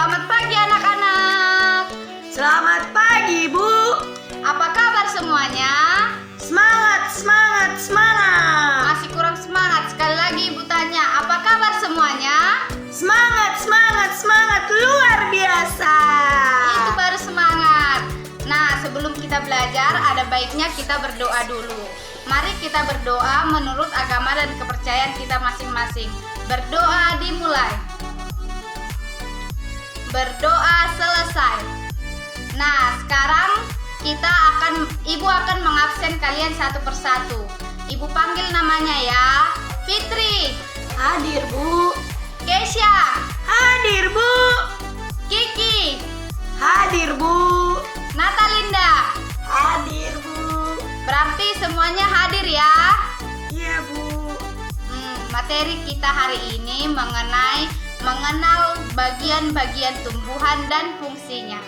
Selamat pagi anak-anak. Selamat pagi, Bu. Apa kabar semuanya? Semangat, semangat, semangat. Masih kurang semangat. Sekali lagi Ibu tanya, apa kabar semuanya? Semangat, semangat, semangat luar biasa. Itu baru semangat. Nah, sebelum kita belajar, ada baiknya kita berdoa dulu. Mari kita berdoa menurut agama dan kepercayaan kita masing-masing. Berdoa dimulai. Berdoa selesai. Nah, sekarang Ibu akan mengabsen kalian satu persatu. Ibu panggil namanya ya. Fitri. Hadir, Bu. Kesha. Hadir, Bu. Kiki. Hadir, Bu. Natalinda. Hadir, Bu. Berarti semuanya hadir ya. Iya, Bu. Materi kita hari ini mengenal bagian-bagian tumbuhan dan fungsinya.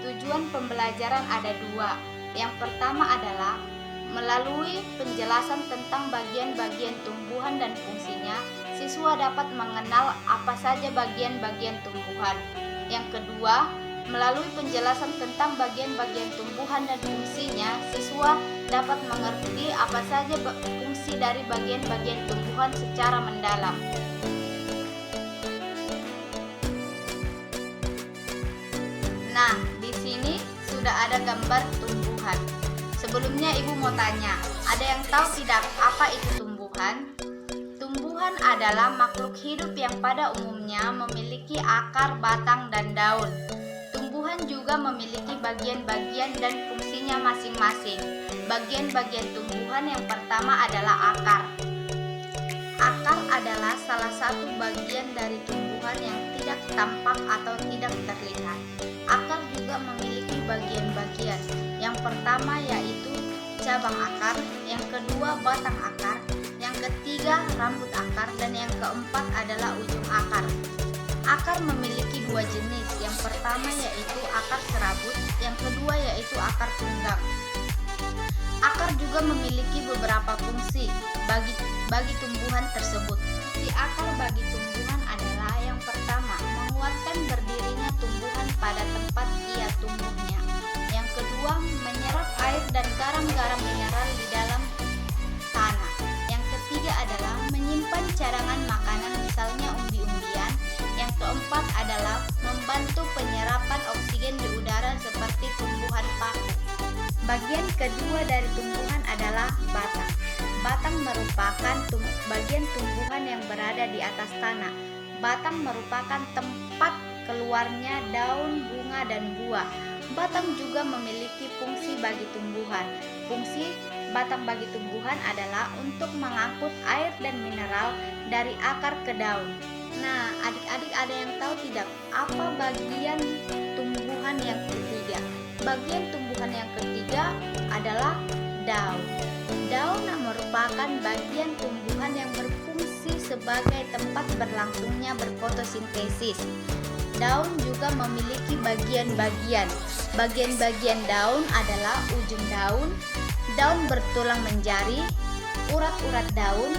Tujuan pembelajaran ada dua. Yang pertama adalah melalui penjelasan tentang bagian-bagian tumbuhan dan fungsinya, siswa dapat mengenal apa saja bagian-bagian tumbuhan. Yang kedua, melalui penjelasan tentang bagian-bagian tumbuhan dan fungsinya, siswa dapat mengerti apa saja fungsi dari bagian-bagian tumbuhan secara mendalam. Nah, di sini sudah ada gambar tumbuhan. Sebelumnya Ibu mau tanya, ada yang tahu tidak apa itu tumbuhan? Tumbuhan adalah makhluk hidup yang pada umumnya memiliki akar, batang, dan daun. Tumbuhan juga memiliki bagian-bagian dan fungsinya masing-masing. Bagian-bagian tumbuhan yang pertama adalah akar. Akar adalah salah satu bagian dari tumbuhan yang tidak tampak atau tidak terlihat. Akar juga memiliki bagian-bagian. Yang pertama yaitu cabang akar, yang kedua batang akar, yang ketiga rambut akar, dan yang keempat adalah ujung akar. Akar memiliki dua jenis. Yang pertama yaitu akar serabut, yang kedua yaitu akar tunggang. Akar juga memiliki beberapa fungsi bagi tumbuhan tersebut. Fungsi akar bagi tumbuhan adalah yang pertama, menguatkan berdirinya tumbuhan pada tempat ia tumbuhnya. Yang kedua, menyerap air dan garam-garam mineral di dalam tanah. Yang ketiga adalah menyimpan cadangan makanan, misalnya umbi-umbian. Yang keempat adalah membantu penyerapan oksigen di udara seperti tumbuhan paku. Bagian kedua dari tumbuhan adalah batang. Batang merupakan bagian tumbuhan yang berada di atas tanah. Batang merupakan tempat keluarnya daun, bunga, dan buah. Batang juga memiliki fungsi bagi tumbuhan. Fungsi batang bagi tumbuhan adalah untuk mengangkut air dan mineral dari akar ke daun. Nah, adik-adik ada yang tahu tidak apa bagian tumbuhan yang ketiga? Bagian tumbuhan yang ketiga adalah daun. Daun merupakan bagian tumbuhan yang berfungsi sebagai tempat berlangsungnya berfotosintesis. Daun juga memiliki bagian-bagian. Bagian-bagian daun adalah ujung daun, daun bertulang menjari, urat-urat daun,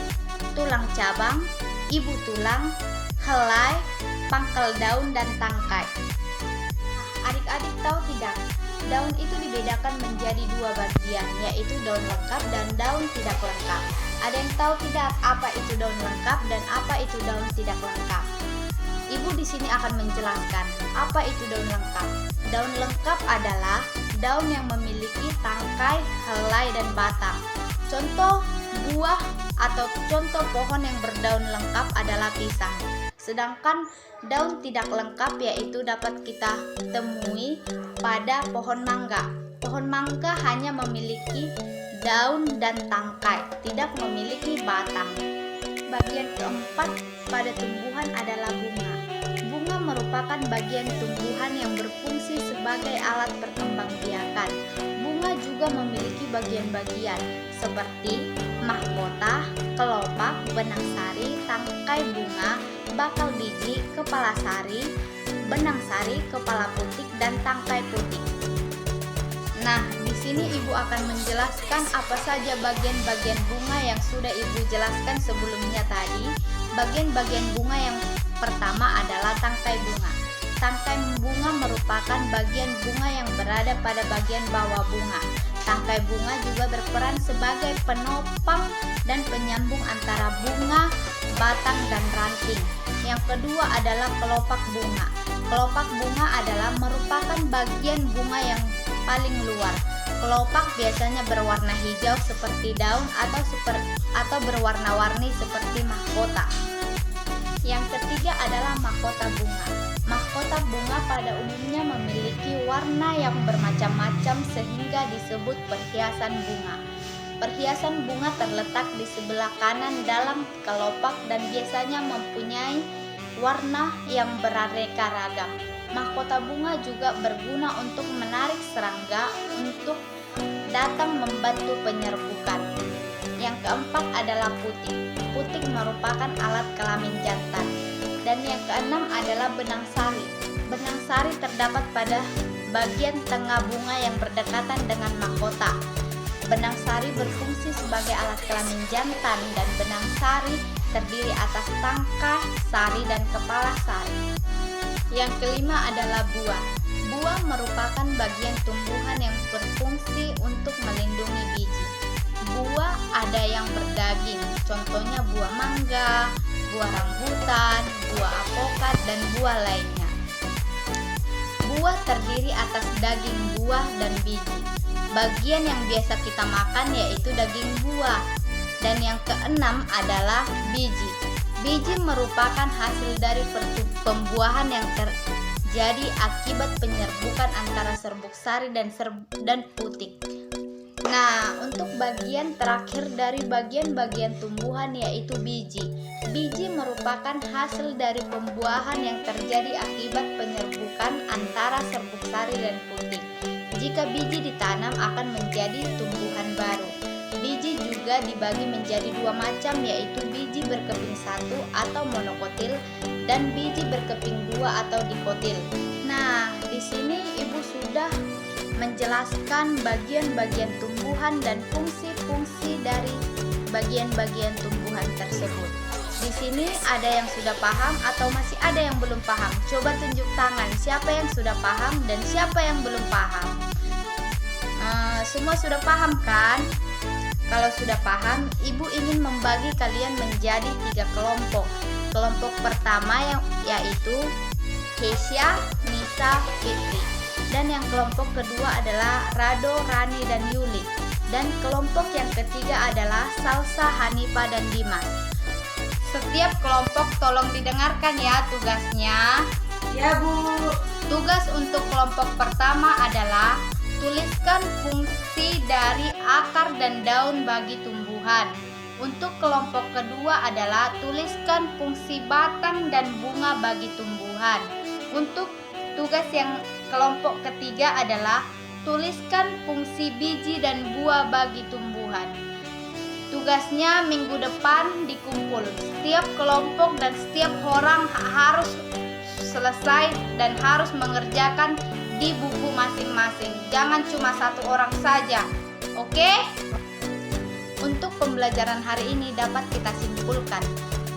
tulang cabang, ibu tulang, helai, pangkal daun, dan tangkai. Adik-adik tahu tidak? Daun itu dibedakan menjadi dua bagian, yaitu daun lengkap dan daun tidak lengkap. Ada yang tahu tidak apa itu daun lengkap dan apa itu daun tidak lengkap? Ibu di sini akan menjelaskan apa itu daun lengkap. Daun lengkap adalah daun yang memiliki tangkai, helai, dan batang. Contoh buah atau contoh pohon yang berdaun lengkap adalah pisang. Sedangkan daun tidak lengkap yaitu dapat kita temui pada pohon mangga. Pohon mangga hanya memiliki daun dan tangkai, tidak memiliki batang. Bagian keempat pada tumbuhan adalah bunga. Bunga merupakan bagian tumbuhan yang berfungsi sebagai alat perkembangbiakan. Bunga juga memiliki bagian-bagian seperti mahkota, kelopak, benang sari, tangkai bunga, bakal biji, kepala sari, benang sari, kepala putik, dan tangkai putik. Nah, di sini Ibu akan menjelaskan apa saja bagian-bagian bunga yang sudah Ibu jelaskan sebelumnya tadi. Bagian-bagian bunga yang pertama adalah tangkai bunga. Tangkai bunga merupakan bagian bunga yang berada pada bagian bawah bunga. Tangkai bunga juga berperan sebagai penopang dan penyambung antara bunga, batang, dan ranting. Yang kedua adalah kelopak bunga. Kelopak bunga adalah merupakan bagian bunga yang paling luar. Kelopak biasanya berwarna hijau seperti daun atau berwarna-warni seperti mahkota. Yang ketiga adalah mahkota bunga. Mahkota bunga pada umumnya memiliki warna yang bermacam-macam sehingga disebut perhiasan bunga. Perhiasan bunga terletak di sebelah kanan dalam kelopak dan biasanya mempunyai warna yang beraneka ragam. Mahkota bunga juga berguna untuk menarik serangga untuk datang membantu penyerbukan. Yang keempat adalah putik. Putik merupakan alat kelamin jantan. Dan yang keenam adalah benang sari. Benang sari terdapat pada bagian tengah bunga yang berdekatan dengan mahkota. Benang sari berfungsi sebagai alat kelamin jantan dan benang sari terdiri atas tangkai sari dan kepala sari. Yang kelima adalah buah. Buah merupakan bagian tumbuhan yang berfungsi untuk melindungi biji. Buah ada yang berdaging, contohnya buah mangga, buah rambutan, buah apokat, dan buah lainnya. Buah terdiri atas daging buah dan biji. Bagian yang biasa kita makan yaitu daging buah. Dan yang keenam adalah biji. Biji merupakan hasil dari pembuahan yang terjadi akibat penyerbukan antara serbuk sari dan putik. Nah, untuk bagian terakhir dari bagian-bagian tumbuhan yaitu biji. Biji merupakan hasil dari pembuahan yang terjadi akibat penyerbukan antara serbuk sari dan putik. Jika biji ditanam akan menjadi tumbuhan baru. Biji juga dibagi menjadi dua macam yaitu biji berkeping satu atau monokotil dan biji berkeping dua atau dikotil. Nah, di sini Ibu sudah menjelaskan bagian-bagian tumbuhan dan fungsi-fungsi dari bagian-bagian tumbuhan tersebut. Di sini ada yang sudah paham atau masih ada yang belum paham? Coba tunjuk tangan siapa yang sudah paham dan siapa yang belum paham. Semua sudah paham kan? Kalau sudah paham, Ibu ingin membagi kalian menjadi 3 kelompok. Kelompok pertama yaitu Keisha, Nisa, Fitri. Dan yang kelompok kedua adalah Rado, Rani, dan Yuli. Dan kelompok yang ketiga adalah Salsa, Hanifa, dan Dimas. Setiap kelompok tolong didengarkan ya tugasnya. Ya, Bu. Tugas untuk kelompok pertama adalah tuliskan fungsi dari akar dan daun bagi tumbuhan. Untuk kelompok kedua adalah tuliskan fungsi batang dan bunga bagi tumbuhan. Untuk tugas yang kelompok ketiga adalah tuliskan fungsi biji dan buah bagi tumbuhan. Tugasnya minggu depan dikumpul. Setiap kelompok dan setiap orang harus selesai dan harus mengerjakan di buku masing-masing. Jangan cuma satu orang saja. Oke? Untuk pembelajaran hari ini dapat kita simpulkan,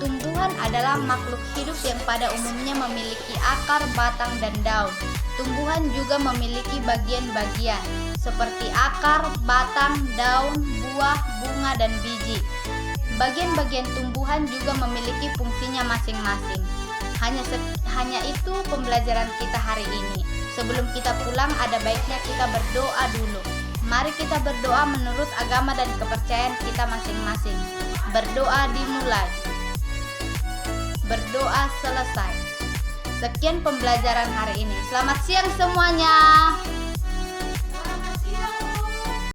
tumbuhan adalah makhluk hidup yang pada umumnya memiliki akar, batang, dan daun. Tumbuhan juga memiliki bagian-bagian seperti akar, batang, daun, buah, bunga, dan biji. Bagian-bagian tumbuhan juga memiliki fungsinya masing-masing. Hanya itu pembelajaran kita hari ini. Sebelum kita pulang ada baiknya kita berdoa dulu. Mari kita berdoa menurut agama dan kepercayaan kita masing-masing. Berdoa dimulai. Berdoa selesai. Sekian pembelajaran hari ini. Selamat siang semuanya.